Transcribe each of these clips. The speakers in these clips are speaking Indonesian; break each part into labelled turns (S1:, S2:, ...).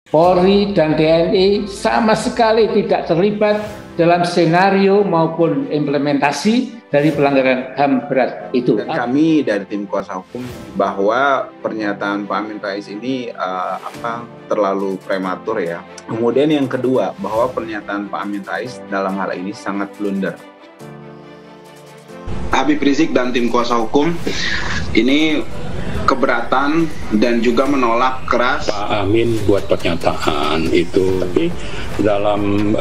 S1: Polri dan TNI sama sekali tidak terlibat dalam skenario maupun implementasi dari pelanggaran HAM berat itu.
S2: Dan kami dari tim kuasa hukum bahwa pernyataan Pak Amin Rais ini terlalu prematur ya. Kemudian yang kedua, bahwa pernyataan Pak Amin Rais dalam hal ini sangat blunder. Habib Rizik dan tim kuasa hukum ini keberatan dan juga menolak keras
S3: Pak Amin buat pernyataan itu, tapi dalam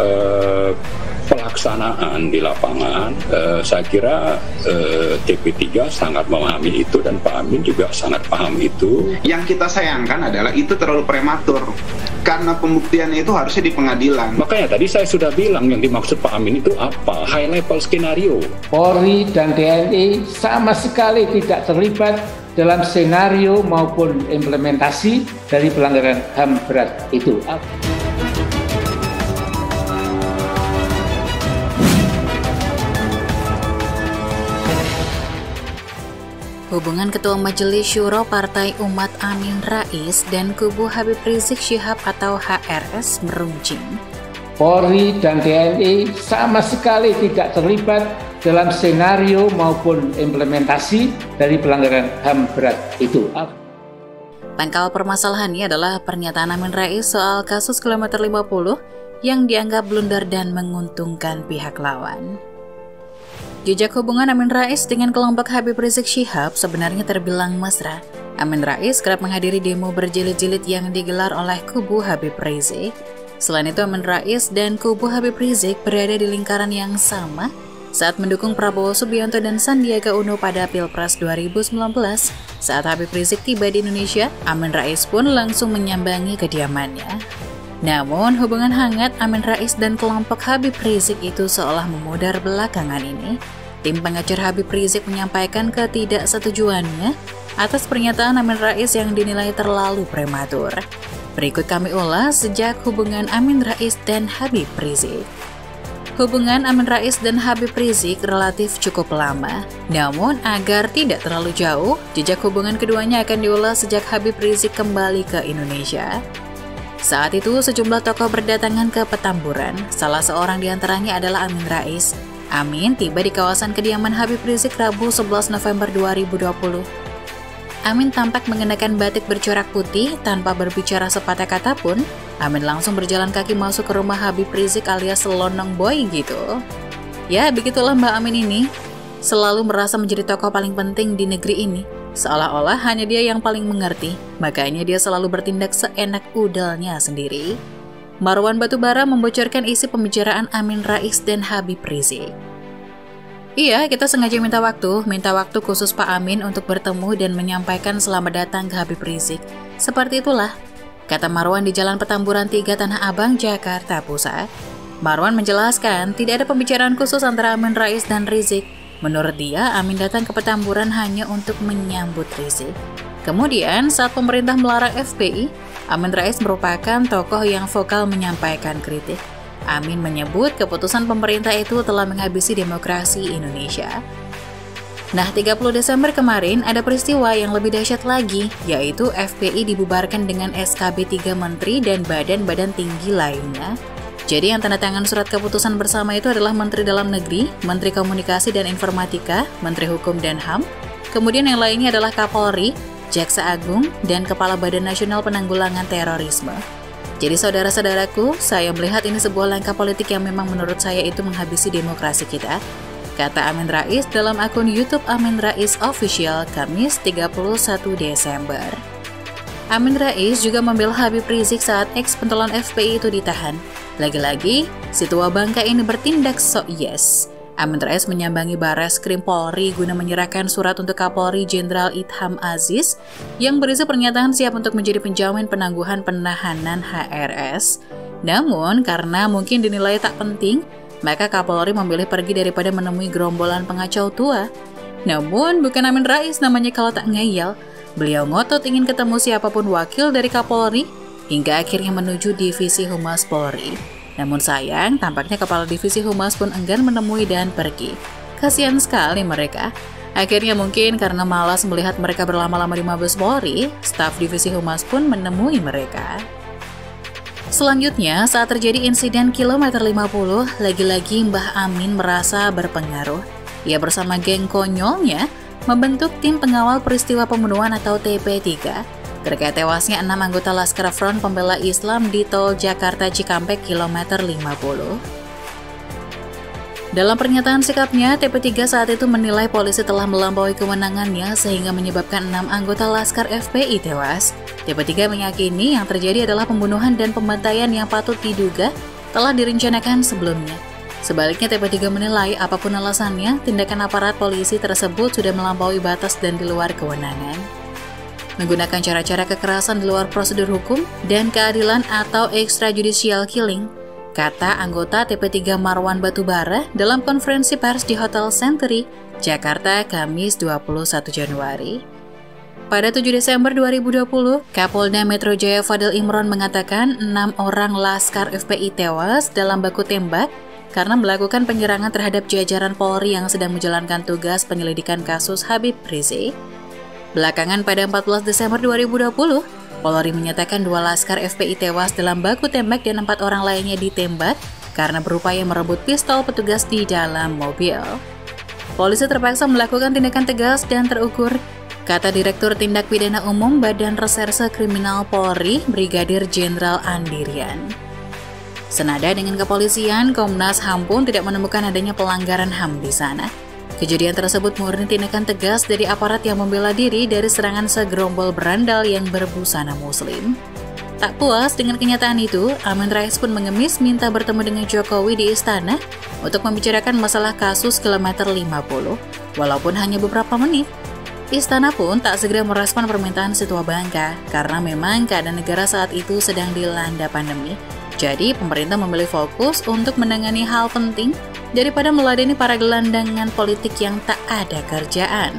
S3: pelaksanaan di lapangan saya kira TP3 sangat memahami itu dan Pak Amin juga sangat paham itu.
S2: Yang kita sayangkan adalah itu terlalu prematur karena pembuktiannya itu harusnya di pengadilan.
S3: Makanya tadi saya sudah bilang yang dimaksud Pak Amin itu apa? High level skenario.
S1: Polri dan TNI sama sekali tidak terlibat dalam skenario maupun implementasi dari pelanggaran HAM berat itu.
S4: Hubungan Ketua Majelis Syuro Partai Umat Amin Rais dan kubu Habib Rizik Syihab atau HRS meruncing.
S1: Polri dan TNI sama sekali tidak terlibat dalam skenario maupun implementasi dari pelanggaran HAM berat itu.
S4: Pangkal permasalahannya adalah pernyataan Amin Rais soal kasus kilometer 50 yang dianggap blunder dan menguntungkan pihak lawan. Jejak hubungan Amin Rais dengan kelompok Habib Rizik Syihab sebenarnya terbilang mesra. Amin Rais kerap menghadiri demo berjilid-jilid yang digelar oleh kubu Habib Rizik. Selain itu, Amin Rais dan kubu Habib Rizik berada di lingkaran yang sama saat mendukung Prabowo Subianto dan Sandiaga Uno pada Pilpres 2019. Saat Habib Rizik tiba di Indonesia, Amin Rais pun langsung menyambangi kediamannya. Namun, hubungan hangat Amin Rais dan kelompok Habib Rizik itu seolah memudar belakangan ini. Tim pengacar Habib Rizik menyampaikan ketidaksetujuannya atas pernyataan Amin Rais yang dinilai terlalu prematur. Berikut kami ulas sejak hubungan Amin Rais dan Habib Rizik. Hubungan Amin Rais dan Habib Rizik relatif cukup lama. Namun, agar tidak terlalu jauh, jejak hubungan keduanya akan diulas sejak Habib Rizik kembali ke Indonesia. Saat itu, sejumlah tokoh berdatangan ke Petamburan. Salah seorang diantaranya adalah Amin Rais. Amin tiba di kawasan kediaman Habib Rizik Rabu 11 November 2020. Amin tampak mengenakan batik bercorak putih tanpa berbicara sepatah kata pun. Amin langsung berjalan kaki masuk ke rumah Habib Rizik alias Lonong Boy gitu. Ya, begitulah Mbak Amin ini. Selalu merasa menjadi tokoh paling penting di negeri ini. Seolah-olah hanya dia yang paling mengerti, makanya dia selalu bertindak seenak udalnya sendiri. Marwan Batubara membocorkan isi pembicaraan Amin Rais dan Habib Rizik. Iya, kita sengaja minta waktu khusus Pak Amin untuk bertemu dan menyampaikan selamat datang ke Habib Rizik. Seperti itulah, kata Marwan di Jalan Petamburan 3 Tanah Abang, Jakarta Pusat. Marwan menjelaskan tidak ada pembicaraan khusus antara Amin Rais dan Rizik. Menurut dia, Amin datang ke Petamburan hanya untuk menyambut Rizik. Kemudian, saat pemerintah melarang FPI, Amin Rais merupakan tokoh yang vokal menyampaikan kritik. Amin menyebut keputusan pemerintah itu telah menghabisi demokrasi Indonesia. Nah, 30 Desember kemarin ada peristiwa yang lebih dahsyat lagi, yaitu FPI dibubarkan dengan SKB 3 menteri dan badan-badan tinggi lainnya. Jadi yang tanda tangan surat keputusan bersama itu adalah Menteri Dalam Negeri, Menteri Komunikasi dan Informatika, Menteri Hukum dan HAM, kemudian yang lainnya adalah Kapolri, Jaksa Agung, dan Kepala Badan Nasional Penanggulangan Terorisme. Jadi saudara-saudaraku, saya melihat ini sebuah langkah politik yang memang menurut saya itu menghabisi demokrasi kita, kata Amin Rais dalam akun YouTube Amin Rais Official Kamis 31 Desember. Amin Rais juga membela Habib Rizik saat ex-pentolan FPI itu ditahan. Lagi-lagi, si tua bangka ini bertindak sok yes. Amin Rais menyambangi Barreskrim Polri guna menyerahkan surat untuk Kapolri Jenderal Idham Aziz yang berisi pernyataan siap untuk menjadi penjamin penangguhan penahanan HRS. Namun, karena mungkin dinilai tak penting, maka Kapolri memilih pergi daripada menemui gerombolan pengacau tua. Namun, bukan Amin Rais namanya kalau tak ngeyel. Beliau ngotot ingin ketemu siapapun wakil dari Kapolri, hingga akhirnya menuju Divisi Humas Polri. Namun sayang, tampaknya Kepala Divisi Humas pun enggan menemui dan pergi. Kasihan sekali mereka. Akhirnya mungkin karena malas melihat mereka berlama-lama di Mabes Polri, staf Divisi Humas pun menemui mereka. Selanjutnya, saat terjadi insiden kilometer 50, lagi-lagi Mbah Amin merasa berpengaruh. Ia bersama geng konyolnya membentuk tim pengawal peristiwa pembunuhan atau TP3 terkait tewasnya 6 anggota Laskar Front Pembela Islam di tol Jakarta Cikampek kilometer 50. Dalam pernyataan sikapnya, TP3 saat itu menilai polisi telah melampaui kewenangannya sehingga menyebabkan 6 anggota Laskar FPI tewas. TP3 meyakini yang terjadi adalah pembunuhan dan pembantaian yang patut diduga telah direncanakan sebelumnya. Sebaliknya, TP3 menilai apapun alasannya, tindakan aparat polisi tersebut sudah melampaui batas dan di luar kewenangan. Menggunakan cara-cara kekerasan di luar prosedur hukum dan keadilan atau extrajudicial killing, kata anggota TP3 Marwan Batubara dalam konferensi pers di Hotel Century, Jakarta, Kamis 21 Januari. Pada 7 Desember 2020, Kapolda Metro Jaya Fadil Imron mengatakan 6 orang Laskar FPI tewas dalam baku tembak karena melakukan penyerangan terhadap jajaran Polri yang sedang menjalankan tugas penyelidikan kasus Habib Rizik. Belakangan pada 14 Desember 2020, Polri menyatakan 2 Laskar FPI tewas dalam baku tembak dan 4 orang lainnya ditembak karena berupaya merebut pistol petugas di dalam mobil. Polisi terpaksa melakukan tindakan tegas dan terukur, kata Direktur Tindak Pidana Umum Badan Reserse Kriminal Polri, Brigadir Jenderal Andirian. Senada dengan kepolisian, Komnas HAM pun tidak menemukan adanya pelanggaran HAM di sana. Kejadian tersebut murni tindakan tegas dari aparat yang membela diri dari serangan segerombol berandal yang berbusana muslim. Tak puas dengan kenyataan itu, Amin Rais pun mengemis minta bertemu dengan Jokowi di istana untuk membicarakan masalah kasus kilometer 50, walaupun hanya beberapa menit. Istana pun tak segera merespon permintaan Situa Bangka, karena memang keadaan negara saat itu sedang dilanda pandemi. Jadi, pemerintah memilih fokus untuk menangani hal penting daripada meladeni para gelandangan politik yang tak ada kerjaan.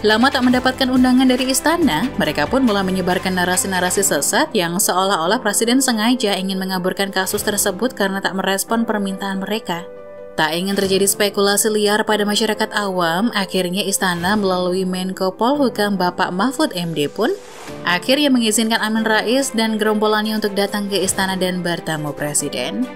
S4: Lama tak mendapatkan undangan dari istana, mereka pun mulai menyebarkan narasi-narasi sesat yang seolah-olah Presiden sengaja ingin mengaburkan kasus tersebut karena tak merespon permintaan mereka. Tak ingin terjadi spekulasi liar pada masyarakat awam, akhirnya istana melalui Menko Polhukam Bapak Mahfud MD pun akhirnya mengizinkan Amin Rais dan gerombolannya untuk datang ke istana dan bertemu Presiden.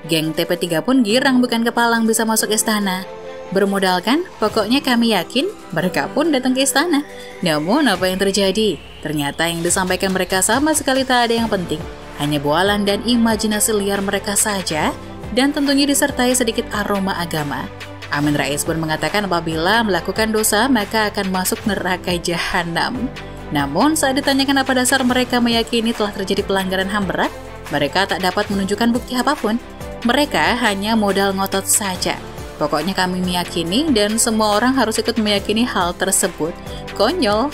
S4: Geng TP3 pun girang bukan kepalang bisa masuk istana. Bermodalkan, pokoknya kami yakin, mereka pun datang ke istana. Namun apa yang terjadi? Ternyata yang disampaikan mereka sama sekali tak ada yang penting. Hanya bualan dan imajinasi liar mereka saja, dan tentunya disertai sedikit aroma agama. Amin Rais pun mengatakan apabila melakukan dosa maka akan masuk neraka jahanam. Namun saat ditanyakan apa dasar mereka meyakini telah terjadi pelanggaran HAM berat, mereka tak dapat menunjukkan bukti apapun. Mereka hanya modal ngotot saja. Pokoknya kami meyakini dan semua orang harus ikut meyakini hal tersebut. Konyol.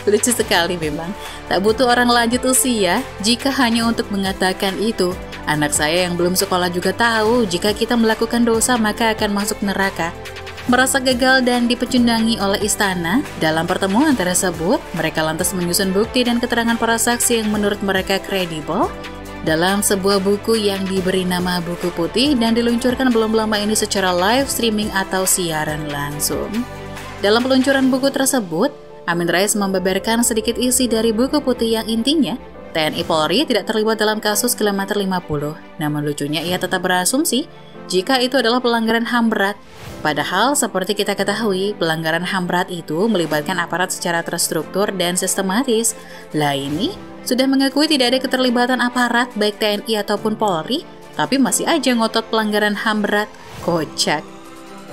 S4: Lucu sekali memang. Tak butuh orang lanjut usia jika hanya untuk mengatakan itu. Anak saya yang belum sekolah juga tahu jika kita melakukan dosa maka akan masuk neraka. Merasa gagal dan dipecundangi oleh istana, dalam pertemuan tersebut, mereka lantas menyusun bukti dan keterangan para saksi yang menurut mereka kredibel dalam sebuah buku yang diberi nama Buku Putih dan diluncurkan belum lama ini secara live streaming atau siaran langsung. Dalam peluncuran buku tersebut, Amin Rais membeberkan sedikit isi dari buku putih yang intinya, TNI Polri tidak terlibat dalam kasus kilometer 50. Namun lucunya ia tetap berasumsi jika itu adalah pelanggaran HAM berat. Padahal seperti kita ketahui, pelanggaran HAM berat itu melibatkan aparat secara terstruktur dan sistematis. Lah ini sudah mengakui tidak ada keterlibatan aparat baik TNI ataupun Polri, tapi masih aja ngotot pelanggaran HAM berat. Kocak.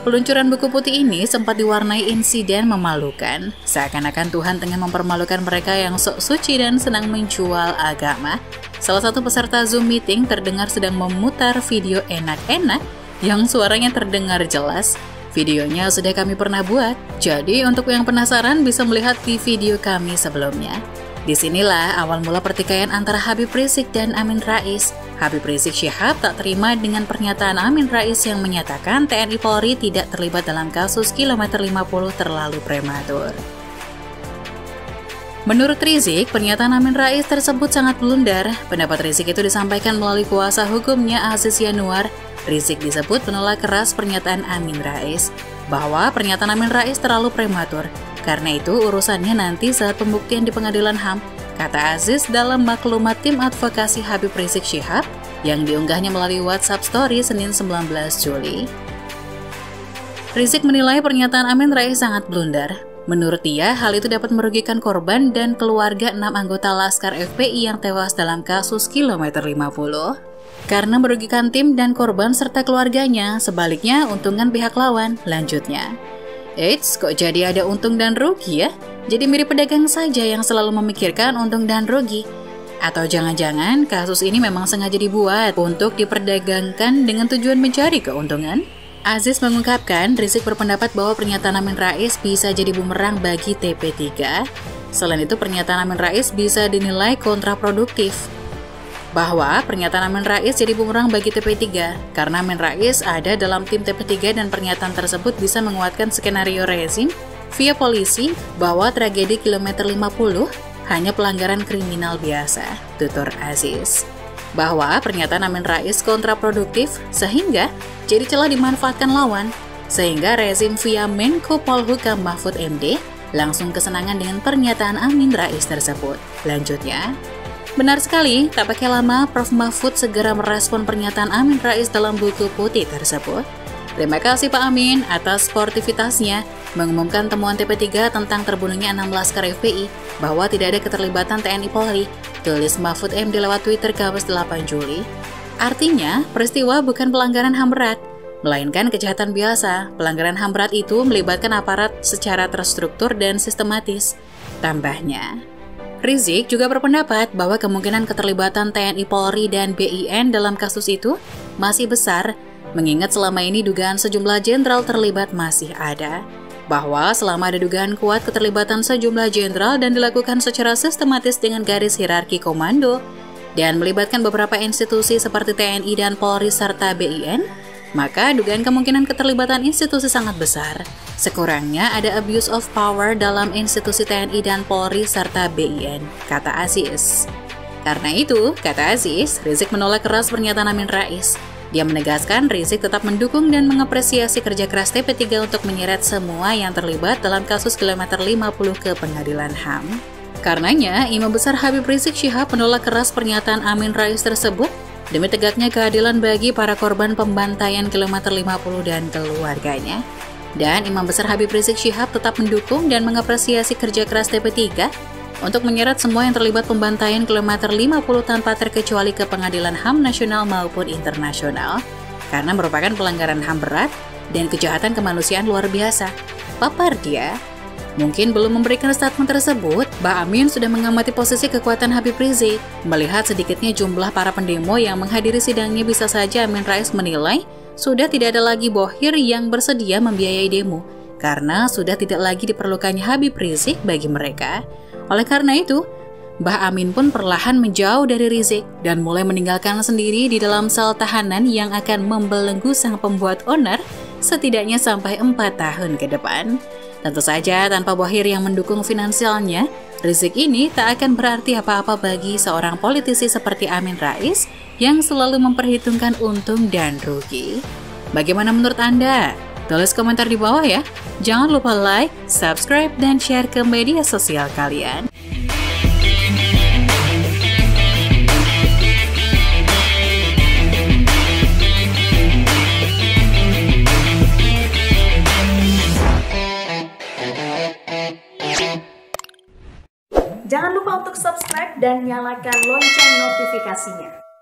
S4: Peluncuran buku putih ini sempat diwarnai insiden memalukan. Seakan-akan Tuhan tengah mempermalukan mereka yang sok suci dan senang menjual agama. Salah satu peserta Zoom meeting terdengar sedang memutar video enak-enak yang suaranya terdengar jelas. Videonya sudah kami pernah buat, jadi untuk yang penasaran bisa melihat di video kami sebelumnya. Disinilah awal mula pertikaian antara Habib Rizik dan Amin Rais. Habib Rizik Syihab tak terima dengan pernyataan Amin Rais yang menyatakan TNI Polri tidak terlibat dalam kasus kilometer 50 terlalu prematur. Menurut Rizik, pernyataan Amin Rais tersebut sangat blunder. Pendapat Rizik itu disampaikan melalui kuasa hukumnya Aziz Yanuar. Rizik disebut menolak keras pernyataan Amin Rais bahwa pernyataan Amin Rais terlalu prematur. Karena itu urusannya nanti saat pembuktian di pengadilan HAM. kata Aziz dalam maklumat tim advokasi Habib Rizik Syihab yang diunggahnya melalui WhatsApp Story Senin 19 Juli. Rizik menilai pernyataan Amin Rais sangat blunder. Menurut dia, hal itu dapat merugikan korban dan keluarga 6 anggota Laskar FPI yang tewas dalam kasus Kilometer 50. Karena merugikan tim dan korban serta keluarganya, sebaliknya untungkan pihak lawan, lanjutnya. Eits, kok jadi ada untung dan rugi ya? Jadi mirip pedagang saja yang selalu memikirkan untung dan rugi. Atau jangan-jangan kasus ini memang sengaja dibuat untuk diperdagangkan dengan tujuan mencari keuntungan? Aziz mengungkapkan, Rizik berpendapat bahwa pernyataan Amin Rais bisa jadi bumerang bagi TP3. Selain itu, pernyataan Amin Rais bisa dinilai kontraproduktif. Bahwa pernyataan Amin Rais jadi bumerang bagi TP3 karena Amin Rais ada dalam tim TP3 dan pernyataan tersebut bisa menguatkan skenario rezim via polisi bahwa tragedi Kilometer 50 hanya pelanggaran kriminal biasa, tutur Aziz. Bahwa pernyataan Amin Rais kontraproduktif sehingga jadi celah dimanfaatkan lawan, sehingga rezim via Menko Polhukam Mahfud MD langsung kesenangan dengan pernyataan Amin Rais tersebut. Lanjutnya, benar sekali, tak pakai lama Prof. Mahfud segera merespon pernyataan Amin Rais dalam buku putih tersebut. Terima kasih Pak Amin atas sportivitasnya mengumumkan temuan TP3 tentang terbunuhnya 6 Laskar FPI bahwa tidak ada keterlibatan TNI Polri, tulis Mahfud MD lewat Twitter Kamis 8 Juli. Artinya, peristiwa bukan pelanggaran HAM berat, melainkan kejahatan biasa. Pelanggaran HAM berat itu melibatkan aparat secara terstruktur dan sistematis. Tambahnya, Rizik juga berpendapat bahwa kemungkinan keterlibatan TNI Polri dan BIN dalam kasus itu masih besar, mengingat selama ini dugaan sejumlah jenderal terlibat masih ada. Bahwa selama ada dugaan kuat keterlibatan sejumlah jenderal dan dilakukan secara sistematis dengan garis hierarki komando, dan melibatkan beberapa institusi seperti TNI dan Polri serta BIN, maka dugaan kemungkinan keterlibatan institusi sangat besar. Sekurangnya ada abuse of power dalam institusi TNI dan Polri serta BIN, kata Aziz. Karena itu, kata Aziz, Rizik menolak keras pernyataan Amin Rais. Dia menegaskan Rizik tetap mendukung dan mengapresiasi kerja keras TP3 untuk menyeret semua yang terlibat dalam kasus Kilometer 50 ke pengadilan HAM. Karenanya, Imam Besar Habib Rizik Syihab menolak keras pernyataan Amin Rais tersebut demi tegaknya keadilan bagi para korban pembantaian Kilometer 50 dan keluarganya. Dan Imam Besar Habib Rizik Syihab tetap mendukung dan mengapresiasi kerja keras TP3 untuk menyeret semua yang terlibat pembantaian Kilometer 50 tanpa terkecuali ke pengadilan HAM nasional maupun internasional, karena merupakan pelanggaran HAM berat dan kejahatan kemanusiaan luar biasa, papar dia. Mungkin belum memberikan statement tersebut, Mbak Amin sudah mengamati posisi kekuatan Habib Rizik. Melihat sedikitnya jumlah para pendemo yang menghadiri sidangnya, bisa saja Amin Rais menilai sudah tidak ada lagi bohir yang bersedia membiayai demo, karena sudah tidak lagi diperlukannya Habib Rizik bagi mereka. Oleh karena itu, Mbah Amin pun perlahan menjauh dari Rizik dan mulai meninggalkan sendiri di dalam sel tahanan yang akan membelenggu sang pembuat onar setidaknya sampai 4 tahun ke depan. Tentu saja tanpa bohir yang mendukung finansialnya, Rizik ini tak akan berarti apa-apa bagi seorang politisi seperti Amin Rais yang selalu memperhitungkan untung dan rugi. Bagaimana menurut Anda? Tulis komentar di bawah ya. Jangan lupa like, subscribe, dan share ke media sosial kalian.
S5: Jangan lupa untuk subscribe dan nyalakan lonceng notifikasinya.